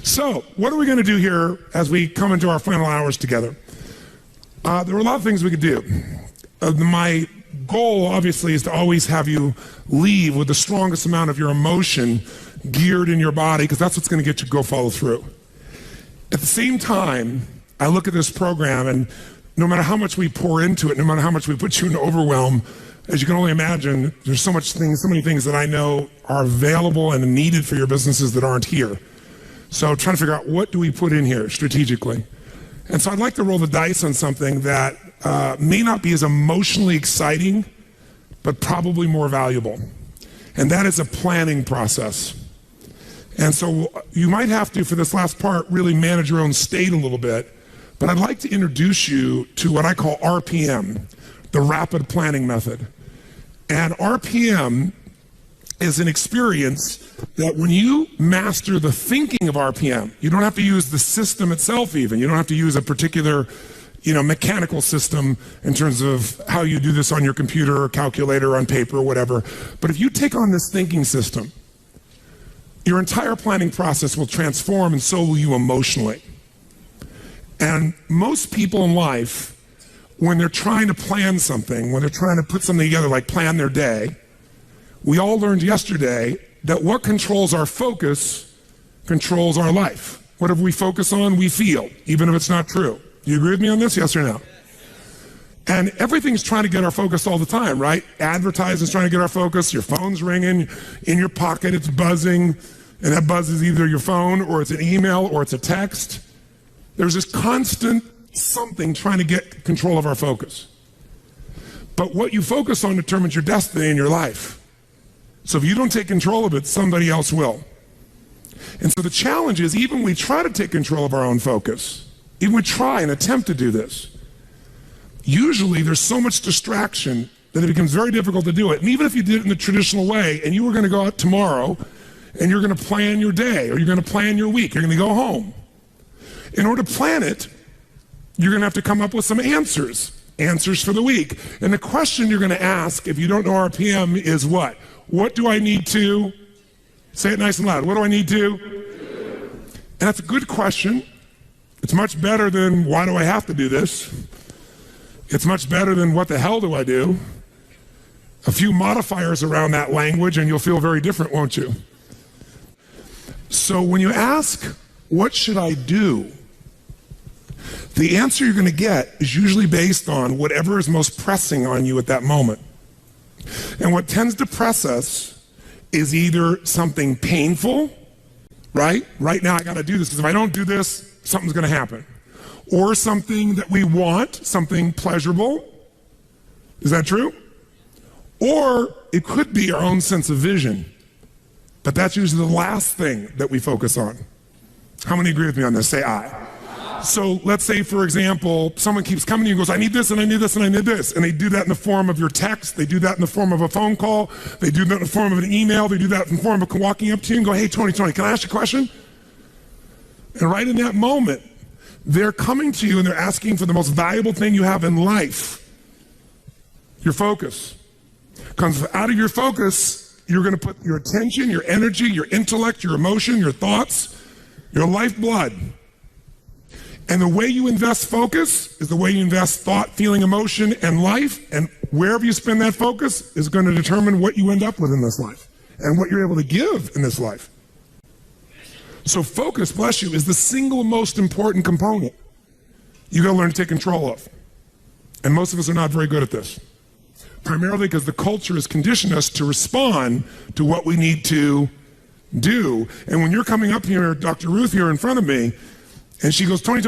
So, what are we going to do here as we come into our final hours together? There are a lot of things we could do. My goal, obviously, is to always have you leave with the strongest amount of your emotion geared in your body, because that's what's going to get you to go follow through. At the same time, I look at this program, and no matter how much we pour into it, no matter how much we put you in overwhelm, as you can only imagine, there's so many things that I know are available and needed for your businesses that aren't here. So trying to figure out, what do we put in here strategically? And so I'd like to roll the dice on something that may not be as emotionally exciting, but probably more valuable. And that is a planning process. And so you might have to, for this last part, really manage your own state a little bit. But I'd like to introduce you to what I call RPM, the rapid planning method. And RPM is an experience that when you master the thinking of RPM, you don't have to use the system itself even. You don't have to use a particular, mechanical system in terms of how you do this on your computer or calculator or on paper or whatever. But if you take on this thinking system, your entire planning process will transform, and so will you emotionally. And most people in life, when they're trying to plan something, when they're trying to put something together, like plan their day, we all learned yesterday that what controls our focus controls our life. Whatever we focus on, we feel, even if it's not true. Do you agree with me on this, yes or no? And everything's trying to get our focus all the time, right? Advertising's trying to get our focus, your phone's ringing, in your pocket it's buzzing, and that buzz is either your phone, or it's an email, or it's a text. There's this constant something trying to get control of our focus. But what you focus on determines your destiny in your life. So if you don't take control of it, somebody else will. And so the challenge is, even we try to take control of our own focus, even we try and attempt to do this, usually there's so much distraction that it becomes very difficult to do it. And even if you did it in the traditional way, and you were going to go out tomorrow, and you're going to plan your day, or you're going to plan your week, you're going to go home. In order to plan it, you're going to have to come up with some answers for the week. And the question you're going to ask, if you don't know RPM, is what? What do I need to? Say it nice and loud. What do I need to? And that's a good question. It's much better than, why do I have to do this? It's much better than, what the hell do I do? A few modifiers around that language and you'll feel very different, won't you? So when you ask, what should I do? The answer you're going to get is usually based on whatever is most pressing on you at that moment. And what tends to press us is either something painful, right? Right now I got to do this, because if I don't do this, something's going to happen. Or something that we want, something pleasurable. Is that true? Or it could be our own sense of vision. But that's usually the last thing that we focus on. How many agree with me on this? Say aye. So let's say, for example, someone keeps coming to you and goes, I need this, and I need this, and I need this. And they do that in the form of your text. They do that in the form of a phone call. They do that in the form of an email. They do that in the form of walking up to you and go, hey, Tony, can I ask you a question? And right in that moment, they're coming to you and they're asking for the most valuable thing you have in life, your focus. Because out of your focus, you're going to put your attention, your energy, your intellect, your emotion, your thoughts, your lifeblood. And the way you invest focus is the way you invest thought, feeling, emotion, and life. And wherever you spend that focus is going to determine what you end up with in this life and what you're able to give in this life. So focus, bless you, is the single most important component you got to learn to take control of. And most of us are not very good at this. Primarily because the culture has conditioned us to respond to what we need to do. And when you're coming up here, Dr. Ruth here in front of me, and she goes, Tony,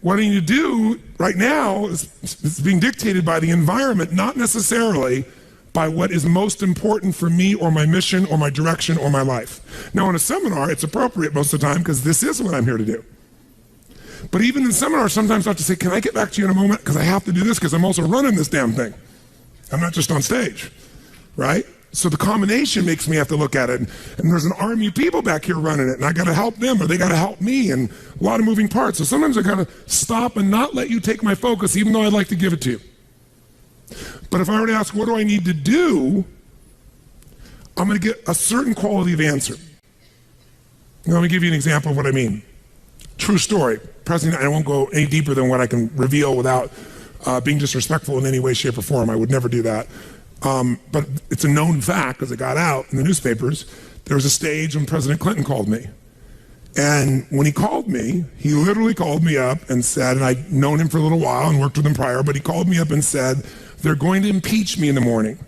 what I need to do right now is being dictated by the environment, not necessarily by what is most important for me or my mission or my direction or my life. Now in a seminar, it's appropriate most of the time because this is what I'm here to do. But even in seminars, sometimes I have to say, can I get back to you in a moment? Because I have to do this because I'm also running this damn thing. I'm not just on stage, right? So the combination makes me have to look at it. And there's an army of people back here running it, and I got to help them, or they got to help me, and a lot of moving parts. So sometimes I got to stop and not let you take my focus, even though I'd like to give it to you. But if I were to ask, what do I need to do? I'm going to get a certain quality of answer. Let me give you an example of what I mean. True story. President, I won't go any deeper than what I can reveal without being disrespectful in any way, shape, or form. I would never do that. But it's a known fact, because it got out in the newspapers. There was a stage when President Clinton called me. And when he called me, he literally called me up and said, and I'd known him for a little while and worked with him prior, but he called me up and said, they're going to impeach me in the morning.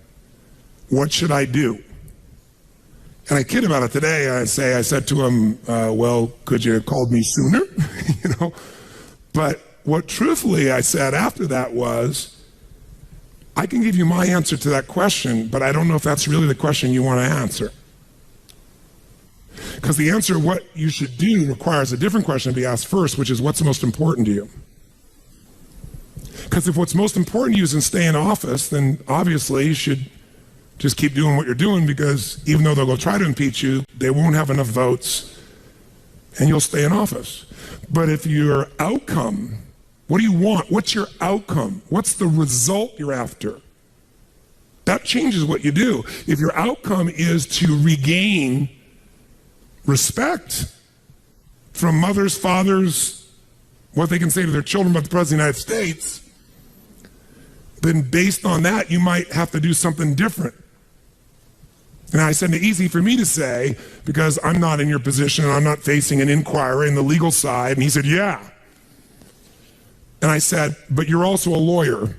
What should I do? And I kid about it today. I said to him, well, could you have called me sooner? You know? But what truthfully I said after that was, I can give you my answer to that question, but I don't know if that's really the question you want to answer. Because the answer, what you should do, requires a different question to be asked first, which is, what's most important to you? Because if what's most important to you is to stay in office, then obviously you should just keep doing what you're doing, because even though they'll go try to impeach you, they won't have enough votes and you'll stay in office. But if your outcome, what do you want? What's your outcome? What's the result you're after? That changes what you do. If your outcome is to regain respect from mothers, fathers, what they can say to their children about the President of the United States, then based on that, you might have to do something different. And I said, it's easy for me to say, because I'm not in your position and I'm not facing an inquiry in the legal side. And he said, yeah. And I said, but you're also a lawyer.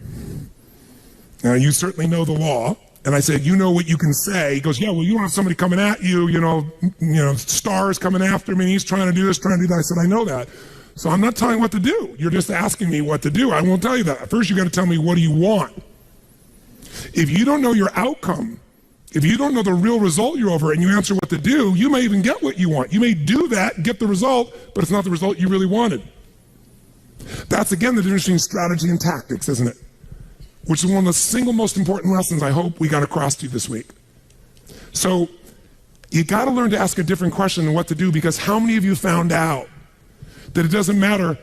Now, you certainly know the law. And I said, you know what you can say. He goes, yeah, well, you don't have somebody coming at you, you know, stars coming after me. He's trying to do this, trying to do that. I said, I know that. So I'm not telling you what to do. You're just asking me what to do. I won't tell you that. First, you got to tell me, what do you want? If you don't know your outcome, if you don't know the real result you're over and you answer what to do, you may even get what you want. You may do that, get the result, but it's not the result you really wanted. That's, again, the difference between strategy and tactics, isn't it? Which is one of the single most important lessons I hope we got across to you this week. So you got to learn to ask a different question than what to do, because how many of you found out that it doesn't matter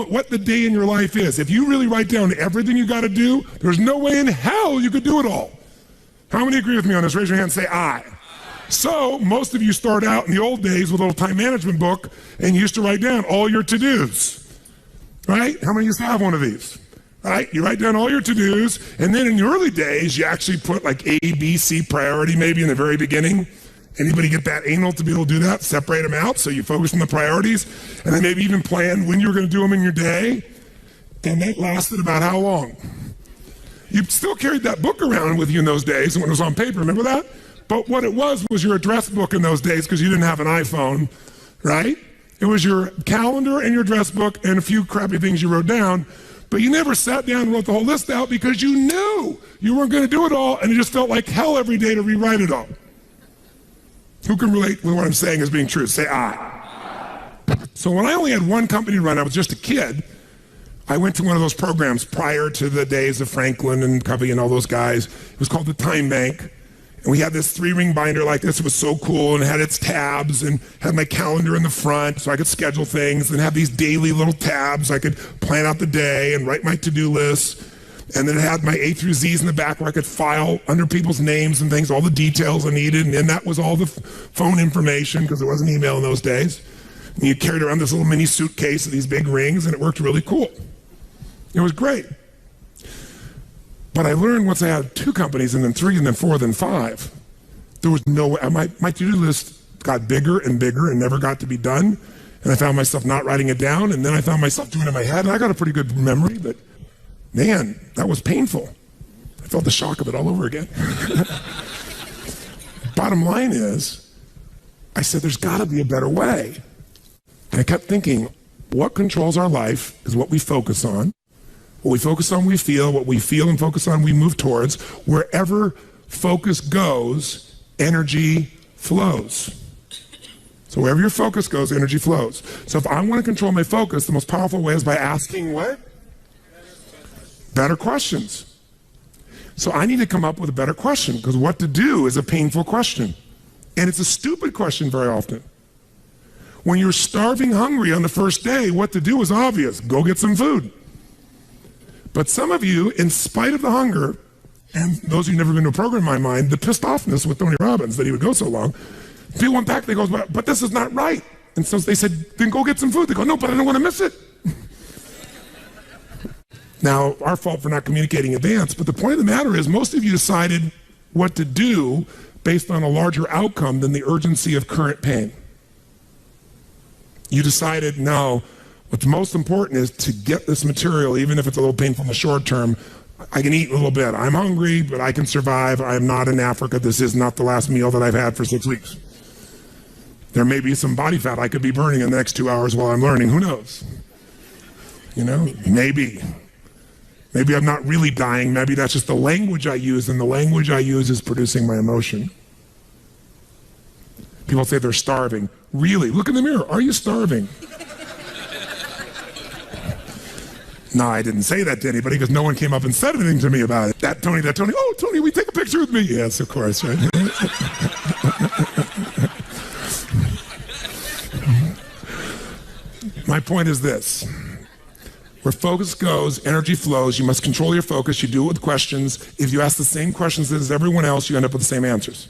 what the day in your life is? If you really write down everything you got to do, there's no way in hell you could do it all. How many agree with me on this? Raise your hand and say aye. So most of you start out in the old days with a little time management book and you used to write down all your to-dos, right? How many of you still have one of these? Right? You write down all your to-dos, and then in the early days, you actually put like A, B, C priority maybe in the very beginning. Anybody get that anal to be able to do that? Separate them out so you focus on the priorities, and then maybe even plan when you were going to do them in your day. And that lasted about how long? You still carried that book around with you in those days when it was on paper, remember that? But what it was your address book in those days, because you didn't have an iPhone, right? It was your calendar and your address book and a few crappy things you wrote down, but you never sat down and wrote the whole list out because you knew you weren't going to do it all, and it just felt like hell every day to rewrite it all. Who can relate with what I'm saying as being true? Say aye. So when I only had one company to run, I was just a kid, I went to one of those programs prior to the days of Franklin and Covey and all those guys. It was called the Time Bank. And we had this 3-ring binder like this. It was so cool, and it had its tabs and had my calendar in the front so I could schedule things, and have these daily little tabs. I could plan out the day and write my to-do list. And then it had my A through Z's in the back where I could file under people's names and things, all the details I needed. And then that was all the phone information, because there wasn't email in those days. And you carried around this little mini suitcase of these big rings, and it worked really cool. It was great. But I learned once I had 2 companies, and then 3, and then 4, then 5, there was no way. My to-do list got bigger and bigger and never got to be done. And I found myself not writing it down, and then I found myself doing it in my head. And I got a pretty good memory, but man, that was painful. I felt the shock of it all over again. Bottom line is, I said, there's got to be a better way. And I kept thinking, what controls our life is what we focus on. What we focus on, we feel. What we feel and focus on, we move towards. Wherever focus goes, energy flows. So wherever your focus goes, energy flows. So if I want to control my focus, the most powerful way is by asking what? Better questions. So I need to come up with a better question, because what to do is a painful question. And it's a stupid question very often. When you're starving hungry on the first day, what to do is obvious. Go get some food. But some of you, in spite of the hunger, and those who've never been to a program in my mind, the pissed offness with Tony Robbins that he would go so long, People went back, they go, but this is not right. And so they said, then go get some food. They go, no, but I don't want to miss it. Now, our fault for not communicating in advance, but the point of the matter is most of you decided what to do based on a larger outcome than the urgency of current pain. You decided, no, what's most important is to get this material, even if it's a little painful in the short term. I can eat a little bit. I'm hungry, but I can survive. I am not in Africa. This is not the last meal that I've had for 6 weeks. There may be some body fat I could be burning in the next 2 hours while I'm learning. Who knows? You know, maybe. Maybe I'm not really dying. Maybe that's just the language I use, and the language I use is producing my emotion. People say they're starving. Really? Look in the mirror. Are you starving? No, I didn't say that to anybody because no one came up and said anything to me about it. That Tony. Oh, Tony, will you take a picture with me? Yes, of course, right? My point is this. Where focus goes, energy flows. You must control your focus. You do it with questions. If you ask the same questions as everyone else, you end up with the same answers.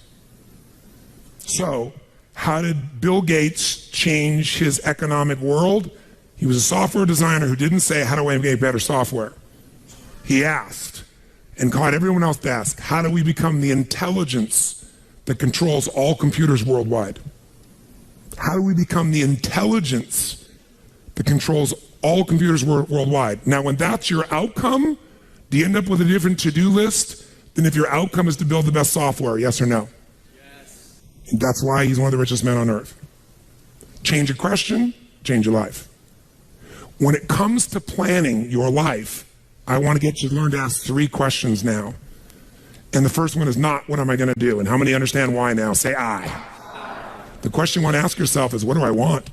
So, how did Bill Gates change his economic world? He was a software designer who didn't say, how do I make better software? He asked, and caught everyone else to ask, how do we become the intelligence that controls all computers worldwide? How do we become the intelligence that controls all computers worldwide? Now, when that's your outcome, do you end up with a different to-do list than if your outcome is to build the best software, yes or no? Yes. And that's why he's one of the richest men on earth. Change a question, change your life. When it comes to planning your life, I want to get you to learn to ask 3 questions now. And the first one is not, what am I going to do? And how many understand why now? Say I. The question you want to ask yourself is, what do I want?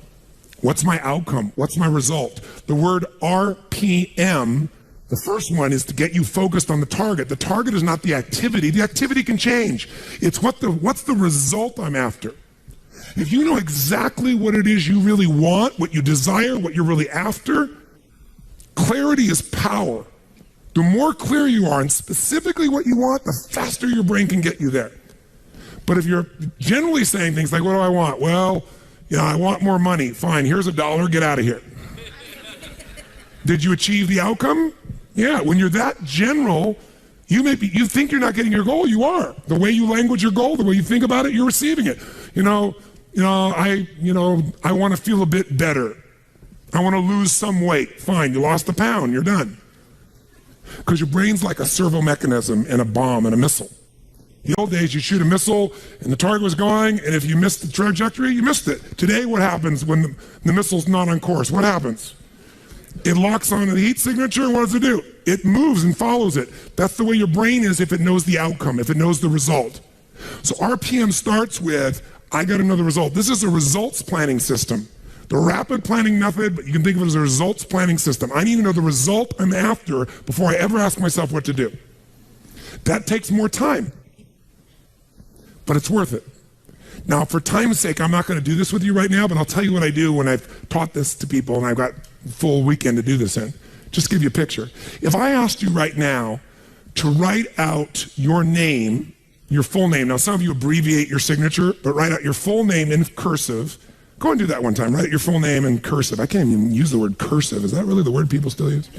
What's my outcome? What's my result? The word RPM, the first one is to get you focused on the target. The target is not the activity. The activity can change. It's what's the result I'm after. If you know exactly what it is you really want, what you desire, what you're really after, clarity is power. The more clear you are and specifically what you want, the faster your brain can get you there. But if you're generally saying things like, what do I want? Well, you know, I want more money. Fine, here's $1, get out of here. Did you achieve the outcome? Yeah, when you're that general, you think you're not getting your goal, you are. The way you language your goal, the way you think about it, you're receiving it. I want to feel a bit better. I want to lose some weight. Fine, you lost a pound, you're done. Because your brain's like a servo mechanism in a bomb and a missile. In the old days, you shoot a missile and the target was going, and if you missed the trajectory, you missed it. Today, what happens when the missile's not on course? What happens? It locks on the heat signature, and what does it do? It moves and follows it. That's the way your brain is if it knows the outcome, if it knows the result. So RPM starts with, I got another result. This is a results planning system. The rapid planning method, but you can think of it as a results planning system. I need to know the result I'm after before I ever ask myself what to do. That takes more time, but it's worth it. Now, for time's sake, I'm not going to do this with you right now, but I'll tell you what I do when I've taught this to people and I've got a full weekend to do this in. Just give you a picture. If I asked you right now to write out your name, your full name. Now, some of you abbreviate your signature, but write out your full name in cursive. Go and do that one time. Write out your full name in cursive. I can't even use the word cursive. Is that really the word people still use?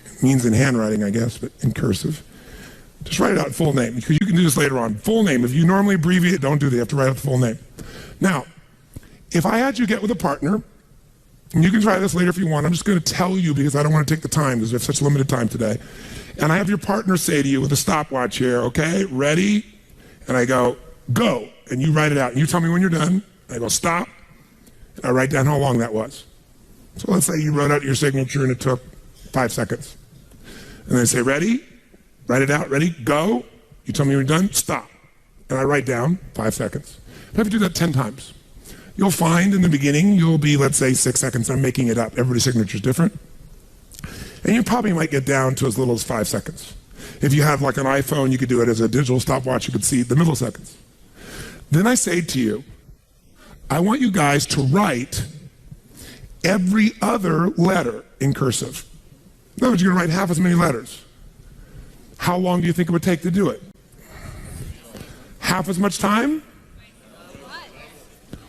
It means in handwriting, I guess, but in cursive. Just write it out full name, because you can do this later on. Full name. If you normally abbreviate, don't do that. You have to write out the full name. Now, if I had you get with a partner, and you can try this later if you want. I'm just going to tell you because I don't want to take the time because we have such limited time today. And I have your partner say to you with a stopwatch here, okay, ready? And I go, go. And you write it out. And you tell me when you're done. I go, stop. And I write down how long that was. So let's say you wrote out your signature and it took 5 seconds. And they say, ready? Write it out. Ready? Go. You tell me when you're done. Stop. And I write down 5 seconds. I have to do that 10 times. You'll find in the beginning, you'll be, let's say, 6 seconds. I'm making it up. Everybody's signature is different. And you probably might get down to as little as 5 seconds. If you have like an iPhone, you could do it as a digital stopwatch. You could see the milliseconds. Then I say to you, I want you guys to write every other letter in cursive. In other words, you're going to write half as many letters. How long do you think it would take to do it? Half as much time?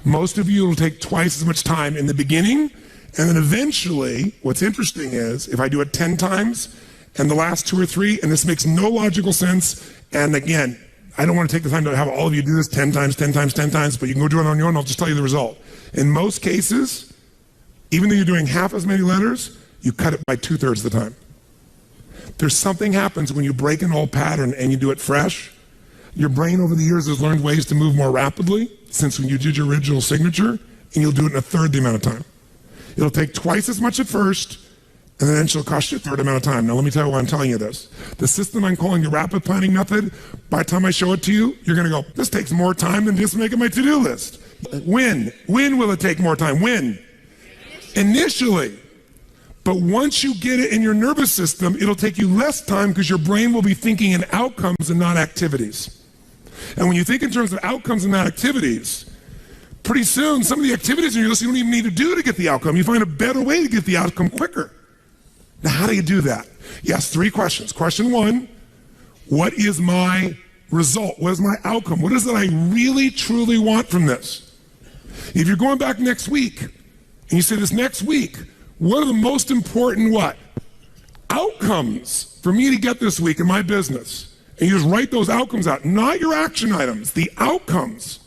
Most of you will take twice as much time in the beginning, and then eventually, what's interesting is, if I do it 10 times, and the last 2 or 3, and this makes no logical sense, and again, I don't want to take the time to have all of you do this 10 times, 10 times, 10 times, but you can go do it on your own, I'll just tell you the result. In most cases, even though you're doing half as many letters, you cut it by 2/3 of the time. There's something happens when you break an old pattern and you do it fresh. Your brain over the years has learned ways to move more rapidly since when you did your original signature, and you'll do it in a third the amount of time. It'll take twice as much at first, and then it'll cost you a third amount of time. Now let me tell you why I'm telling you this. The system I'm calling the rapid planning method, by the time I show it to you, you're gonna go, this takes more time than just making my to-do list. When will it take more time? When? Initially. But once you get it in your nervous system, it'll take you less time because your brain will be thinking in outcomes and not activities. And when you think in terms of outcomes and not activities, pretty soon some of the activities in your list you don't even need to do to get the outcome. You find a better way to get the outcome quicker. Now, how do you do that? Yes, 3 questions. Question 1, what is my result? What is my outcome? What is it I really, truly want from this? If you're going back next week, and you say this next week, what are the most important what? Outcomes for me to get this week in my business. And you just write those outcomes out, not your action items, the outcomes.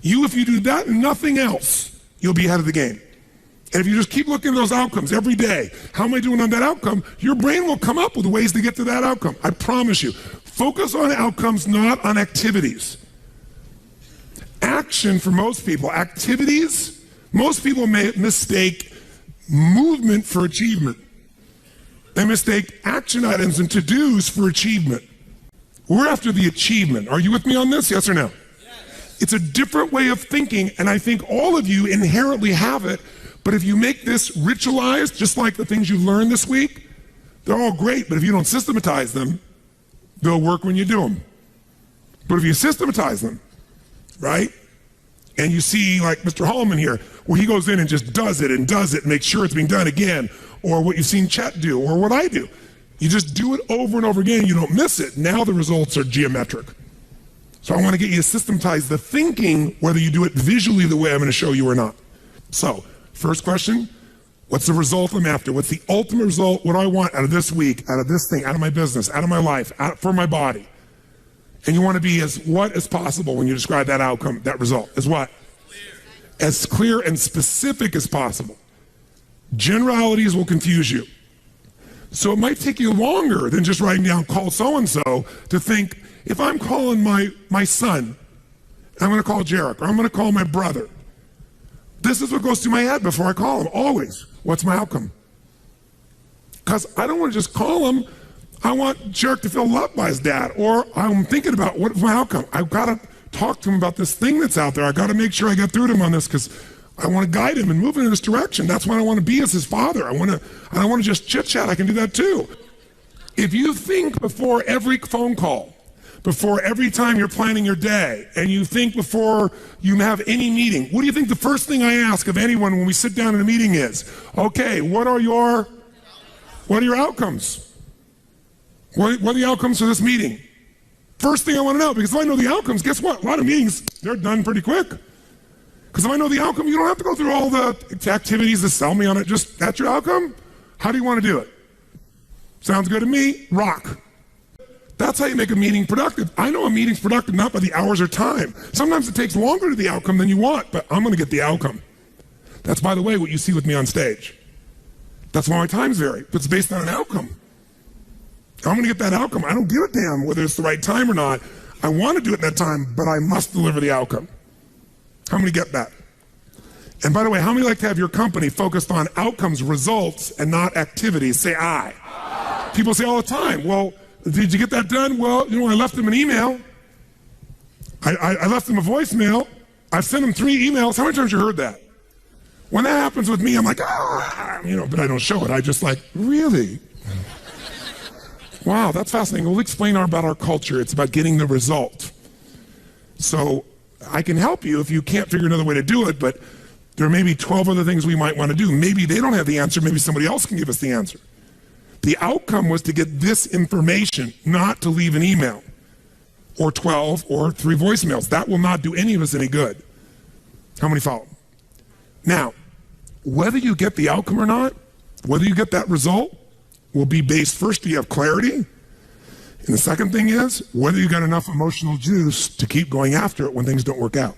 If you do that and nothing else, you'll be ahead of the game. And if you just keep looking at those outcomes every day, how am I doing on that outcome? Your brain will come up with ways to get to that outcome. I promise you. Focus on outcomes, not on activities. Action for most people, activities, most people mistake movement for achievement. They mistake action items and to-dos for achievement. We're after the achievement. Are you with me on this? Yes or no? Yes. It's a different way of thinking, and I think all of you inherently have it, but if you make this ritualized, just like the things you've learned this week, they're all great, but if you don't systematize them, they'll work when you do them. But if you systematize them, right? And you see like Mr. Hallman here, where he goes in and just does it and makes sure it's being done again, or what you've seen Chet do, or what I do. You just do it over and over again, you don't miss it. Now the results are geometric. So I want to get you to systematize the thinking, whether you do it visually the way I'm going to show you or not. So, first question, what's the result I'm after? What's the ultimate result? What do I want out of this week, out of this thing, out of my business, out of my life, for my body? And you want to be as what as possible when you describe that outcome, that result. As what? As clear and specific as possible. Generalities will confuse you. So it might take you longer than just writing down call so-and-so to think, if I'm calling my son, I'm going to call Jarek, or I'm going to call my brother. This is what goes through my head before I call him, always. What's my outcome? Because I don't want to just call him. I want Jarek to feel loved by his dad, or I'm thinking about what's my outcome. I've got to talk to him about this thing that's out there. I've got to make sure I get through to him on this because I want to guide him and move him in this direction. That's what I want to be as his father. I don't want to just chit-chat. I can do that too. If you think before every phone call, before every time you're planning your day, and you think before you have any meeting, what do you think the first thing I ask of anyone when we sit down in a meeting is? Okay, what are your outcomes? What are the outcomes for this meeting? First thing I want to know, because if I know the outcomes, guess what? A lot of meetings, they're done pretty quick. Because if I know the outcome, you don't have to go through all the activities to sell me on it. Just, that's your outcome? How do you want to do it? Sounds good to me? Rock. That's how you make a meeting productive. I know a meeting's productive not by the hours or time. Sometimes it takes longer to the outcome than you want, but I'm going to get the outcome. That's, by the way, what you see with me on stage. That's why my times vary. It's based on an outcome. I'm going to get that outcome. I don't give a damn whether it's the right time or not. I want to do it in that time, but I must deliver the outcome. How many get that? And by the way, how many like to have your company focused on outcomes, results, and not activities? Say aye. People say all the time, well, did you get that done? Well, I left them an email. I left them a voicemail. I've sent them 3 emails. How many times you heard that? When that happens with me, I'm like, but I don't show it. I just like, really? Wow, that's fascinating. We'll explain about our culture. It's about getting the result. So I can help you if you can't figure another way to do it, but there may be 12 other things we might want to do. Maybe they don't have the answer. Maybe somebody else can give us the answer. The outcome was to get this information, not to leave an email or 12 or 3 voicemails. That will not do any of us any good. How many follow? Now, whether you get the outcome or not, whether you get that result, will be based, first, do you have clarity? And the second thing is, whether you got enough emotional juice to keep going after it when things don't work out.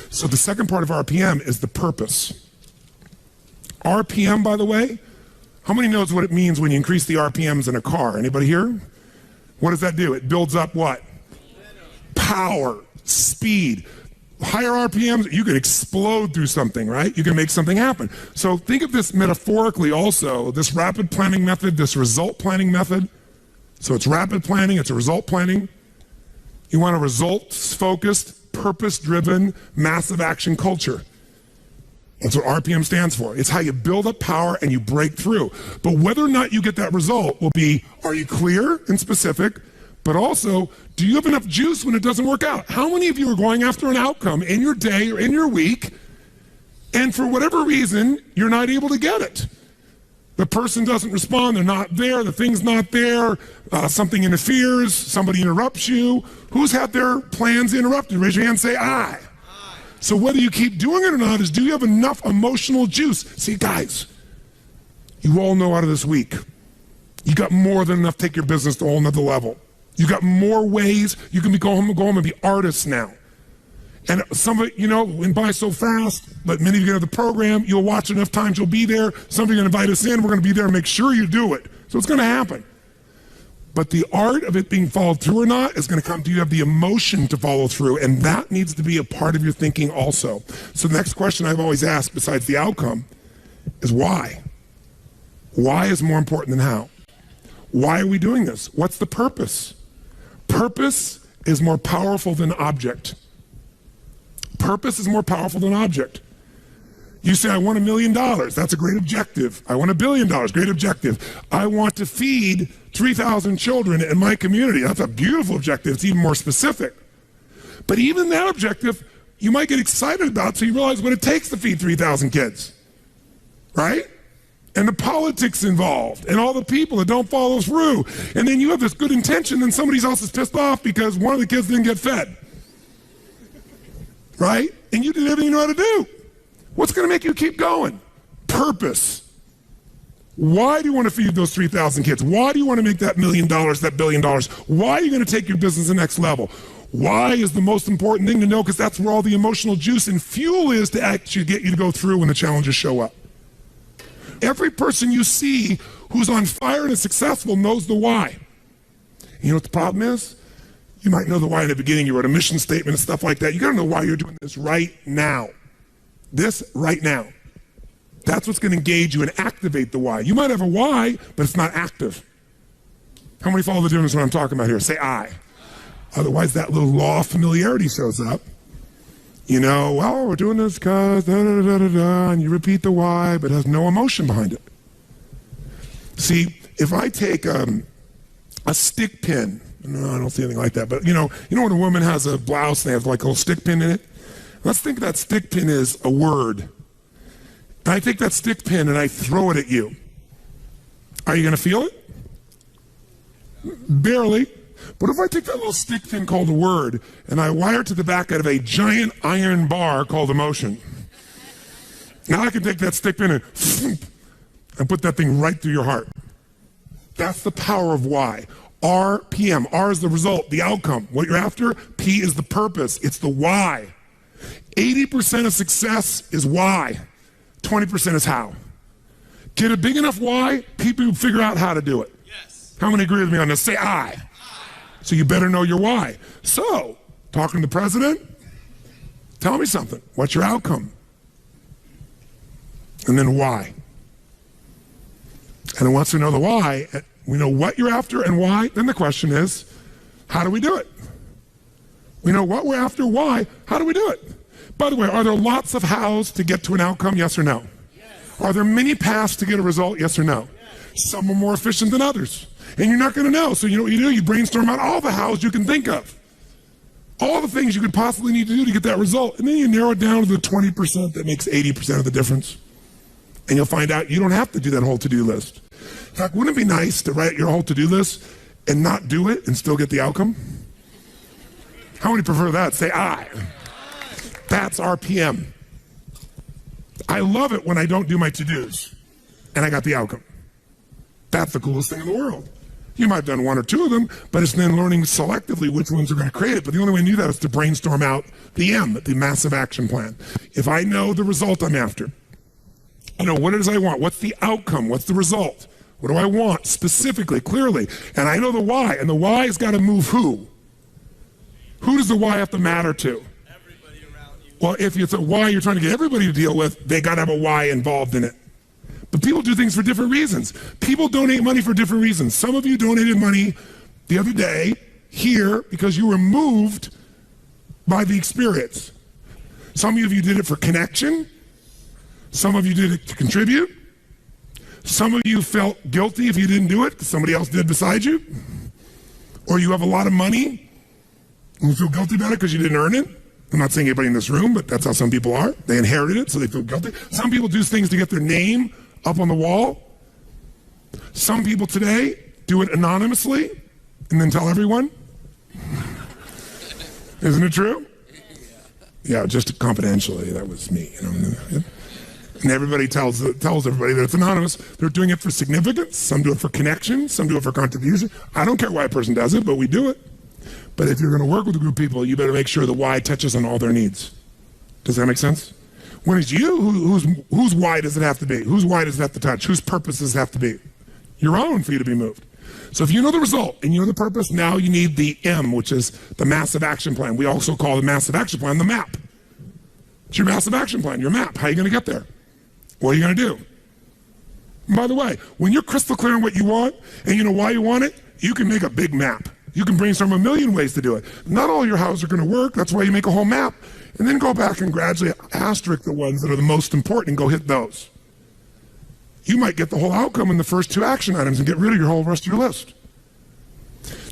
So the second part of RPM is the purpose. RPM, by the way, how many knows what it means when you increase the RPMs in a car? Anybody here? What does that do? It builds up what? Power, speed. Higher RPMs, you can explode through something, right? You can make something happen. So think of this metaphorically also, this rapid planning method, this result planning method. So it's rapid planning, it's a result planning. You want a results-focused, purpose-driven, massive action culture. That's what RPM stands for. It's how you build up power and you break through. But whether or not you get that result will be, are you clear and specific? But also, do you have enough juice when it doesn't work out? How many of you are going after an outcome in your day or in your week, and for whatever reason, you're not able to get it? The person doesn't respond, they're not there, the thing's not there, something interferes, somebody interrupts you. Who's had their plans interrupted? Raise your hand and say, I. So whether you keep doing it or not is, do you have enough emotional juice? See, guys, you all know out of this week, you got more than enough to take your business to a whole nother level. You got more ways. You can go home and be artists now. And some of it, went by so fast, but many of you get the program, you'll watch enough times, you'll be there. Some of you are going to invite us in, we're going to be there and make sure you do it. So it's going to happen. But the art of it being followed through or not is going to come to you have the emotion to follow through, and that needs to be a part of your thinking also. So the next question I've always asked, besides the outcome, is why? Why is more important than how? Why are we doing this? What's the purpose? Purpose is more powerful than object. Purpose is more powerful than object. You say, I want $1 million. That's a great objective. I want $1 billion. Great objective. I want to feed 3,000 children in my community. That's a beautiful objective. It's even more specific. But even that objective, you might get excited about so you realize what it takes to feed 3,000 kids, right? And the politics involved, and all the people that don't follow through. And then you have this good intention, and somebody else is pissed off because one of the kids didn't get fed. Right? And you did everything you know how to do. What's going to make you keep going? Purpose. Why do you want to feed those 3,000 kids? Why do you want to make that $1 million, that $1 billion? Why are you going to take your business to the next level? Why is the most important thing to know? Because that's where all the emotional juice and fuel is to actually get you to go through when the challenges show up. Every person you see who's on fire and is successful knows the why. And you know what the problem is? You might know the why in the beginning. You wrote a mission statement and stuff like that. You got to know why you're doing this right now. This right now. That's what's going to engage you and activate the why. You might have a why, but it's not active. How many follow the difference when I'm talking about here? Say I. Otherwise, that little law of familiarity shows up. Well, we're doing this because da-da-da-da-da, and you repeat the why, but it has no emotion behind it. See, if I take a stick pin, no, I don't see anything like that, but you know when a woman has a blouse and they have like a little stick pin in it? Let's think that stick pin is a word. And I take that stick pin and I throw it at you. Are you going to feel it? Barely. But if I take that little stick pin called a word and I wire it to the back out of a giant iron bar called emotion, now I can take that stick pin and put that thing right through your heart. That's the power of why. RPM. R is the result, the outcome, what you're after. P is the purpose. It's the why. 80% of success is why. 20% is how. Get a big enough why, people will figure out how to do it. Yes. How many agree with me on this? Say I. So you better know your why. So, talking to the president, tell me something. What's your outcome? And then why? And then once we know the why, we know what you're after and why, then the question is, how do we do it? We know what we're after, why, how do we do it? By the way, are there lots of hows to get to an outcome, yes or no? Yes. Are there many paths to get a result, yes or no? Yes. Some are more efficient than others. And you're not going to know, so you know what you do? You brainstorm out all the hows you can think of. All the things you could possibly need to do to get that result. And then you narrow it down to the 20% that makes 80% of the difference. And you'll find out you don't have to do that whole to-do list. In fact, wouldn't it be nice to write your whole to-do list and not do it and still get the outcome? How many prefer that? Say I. That's RPM. I love it when I don't do my to-dos and I got the outcome. That's the coolest thing in the world. You might have done one or two of them, but it's then learning selectively which ones are going to create it. But the only way to do that is to brainstorm out the M, the massive action plan. If I know the result I'm after, I know what it is I want, what's the outcome, what's the result, what do I want specifically, clearly, and I know the why, and the why has got to move who? Who does the why have to matter to? Everybody around you. Well, if it's a why you're trying to get everybody to deal with, they got to have a why involved in it. But people do things for different reasons. People donate money for different reasons. Some of you donated money the other day here because you were moved by the experience. Some of you did it for connection. Some of you did it to contribute. Some of you felt guilty if you didn't do it because somebody else did beside you. Or you have a lot of money and you feel guilty about it because you didn't earn it. I'm not saying anybody in this room, but that's how some people are. They inherited it, so they feel guilty. Some people do things to get their name up on the wall. Some people today do it anonymously and then tell everyone. Isn't it true? Yeah, just confidentially. That was me. You know? And everybody tells everybody that it's anonymous. They're doing it for significance. Some do it for connection. Some do it for contribution. I don't care why a person does it, but we do it. But if you're going to work with a group of people, you better make sure the why touches on all their needs. Does that make sense? When it's you, whose why does it have to be? Whose why does it have to touch? Whose purpose does it have to be? Your own for you to be moved. So if you know the result and you know the purpose, now you need the M, which is the massive action plan. We also call the massive action plan the map. It's your massive action plan, your map. How are you going to get there? What are you going to do? And by the way, when you're crystal clear on what you want and you know why you want it, you can make a big map. You can brainstorm a million ways to do it. Not all your houses are going to work. That's why you make a whole map. And then go back and gradually asterisk the ones that are the most important and go hit those. You might get the whole outcome in the first two action items and get rid of your whole rest of your list.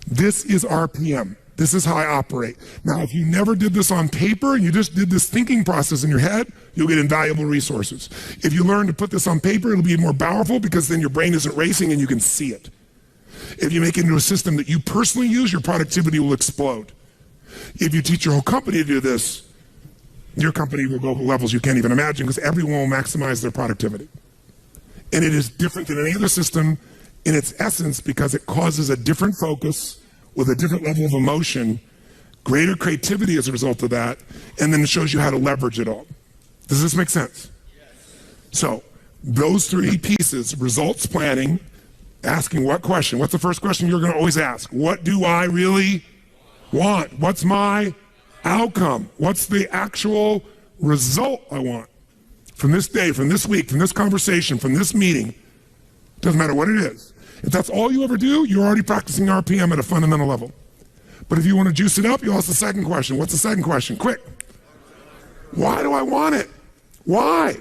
This is RPM. This is how I operate. Now, if you never did this on paper and you just did this thinking process in your head, you'll get invaluable resources. If you learn to put this on paper, it'll be more powerful because then your brain isn't racing and you can see it. If you make it into a system that you personally use, your productivity will explode. If you teach your whole company to do this, your company will go to levels you can't even imagine because everyone will maximize their productivity. And it is different than any other system in its essence because it causes a different focus with a different level of emotion, greater creativity as a result of that, and then it shows you how to leverage it all. Does this make sense? Yes. So those three pieces, results planning, asking what question? What's the first question you're going to always ask? What do I really want? What's my outcome? What's the actual result I want from this day, from this week, from this conversation, from this meeting? Doesn't matter what it is. If that's all you ever do, you're already practicing RPM at a fundamental level. But if you want to juice it up, you ask the second question. What's the second question? Quick. Why do I want it? Why?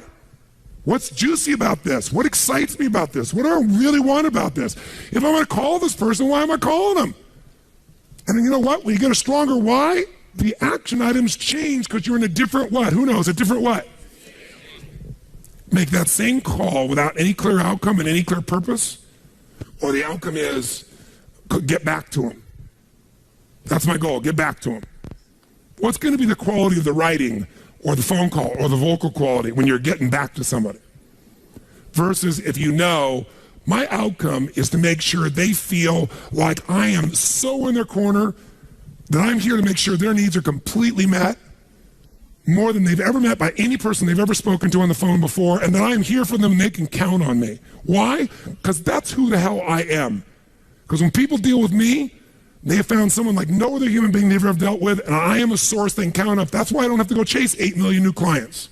What's juicy about this? What excites me about this? What do I really want about this? If I'm going to call this person, why am I calling them? And then you know what? When you get a stronger why, the action items change because you're in a different what? Who knows? A different what? Make that same call without any clear outcome and any clear purpose, or the outcome is get back to him. That's my goal, get back to him. What's going to be the quality of the writing or the phone call or the vocal quality when you're getting back to somebody? Versus if you know my outcome is to make sure they feel like I am so in their corner that I'm here to make sure their needs are completely met, more than they've ever met by any person they've ever spoken to on the phone before, and that I'm here for them and they can count on me. Why? Because that's who the hell I am. Because when people deal with me, they have found someone like no other human being they've ever dealt with, and I am a source they can count on. That's why I don't have to go chase 8 million new clients.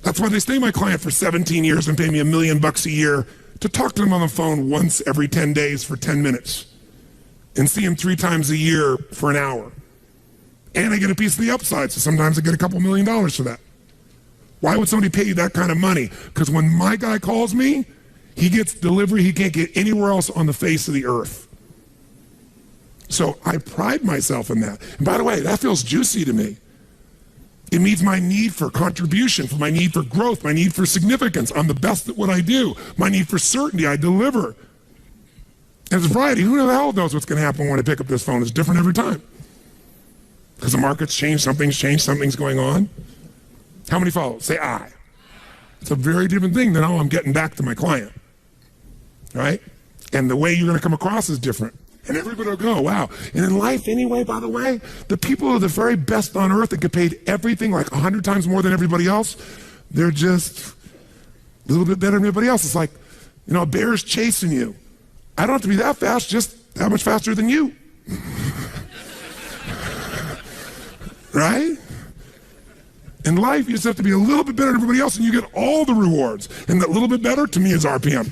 That's why they stay my client for 17 years and pay me $1 million a year to talk to them on the phone once every 10 days for 10 minutes and see them 3 times a year for an hour. And I get a piece of the upside, so sometimes I get a couple $1 million for that. Why would somebody pay you that kind of money? Because when my guy calls me, he gets delivery he can't get anywhere else on the face of the earth. So I pride myself in that. And by the way, that feels juicy to me. It meets my need for contribution, for my need for growth, my need for significance. I'm the best at what I do. My need for certainty, I deliver. And it's Friday, who the hell knows what's going to happen when I pick up this phone? It's different every time. Because the market's changed, something's going on. How many follow? Say I. It's a very different thing than, oh, I'm getting back to my client, right? And the way you're gonna come across is different. And everybody will go, wow. And in life anyway, by the way, the people who are the very best on earth that get paid everything like 100 times more than everybody else, they're just a little bit better than everybody else. It's like, you know, a bear's chasing you. I don't have to be that fast, just that much faster than you. Right? In life, you just have to be a little bit better than everybody else and you get all the rewards. And that little bit better, to me, is RPM.